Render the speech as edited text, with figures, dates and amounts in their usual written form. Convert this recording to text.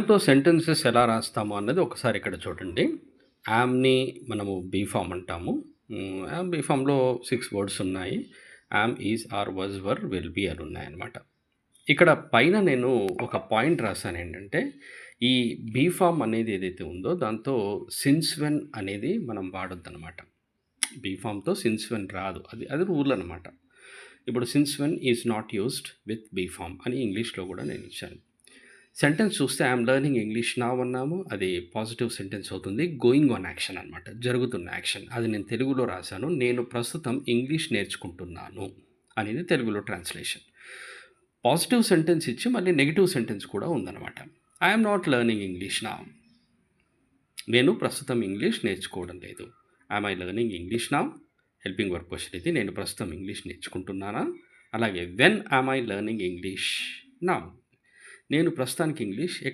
తో సెంటెన్సెస్ ఎలా రాస్తాము అన్నది ఒకసారి ఇక్కడ చూడండి. యామ్‌ని మనము బీ ఫార్మ్ అంటాము. బీ ఫార్మ్‌లో 6 వర్డ్స్ ఉన్నాయి. Am, is, are, was, were, will be అని ఉన్నాయన్నమాట. ఇక్కడ పైన నేను ఒక పాయింట్ రాసానేంటంటే, ఈ బీ ఫార్మ్ అనేది ఏదైతే ఉందో దాంతో సిన్స్ వెన్ అనేది మనం వాడొద్దనమాట. బీ ఫార్మ్‌తో సిన్స్ వెన్ రాదు. అది రూల్ అనమాట. ఇప్పుడు since when is not used with be form అని ఇంగ్లీష్‌లో కూడా నేను ఇచ్చాను. సెంటెన్స్ చూస్తే ఐయామ్ లెర్నింగ్ ఇంగ్లీష్ నౌ అన్నాము. అది పాజిటివ్ సెంటెన్స్ అవుతుంది. గోయింగ్ ఆన్ యాక్షన్ అనమాట. జరుగుతున్న యాక్షన్. అది నేను తెలుగులో రాశాను. నేను ప్రస్తుతం ఇంగ్లీష్ నేర్చుకుంటున్నాను అనేది తెలుగులో ట్రాన్స్‌లేషన్. పాజిటివ్ సెంటెన్స్ ఇచ్చి మళ్ళీ నెగెటివ్ సెంటెన్స్ కూడా ఉందనమాట. I'm not learning English now. నేను ప్రస్తుతం ఇంగ్లీష్ నేర్చుకోవడం లేదు. Am I learning English now? Helping verb question ఇది. నేను ప్రస్తుతం ఇంగ్లీష్ నేర్చుకుంటున్నానా? అలాగే when am I learning English now? నేను ప్రస్తుతానికి ఇంగ్లీష్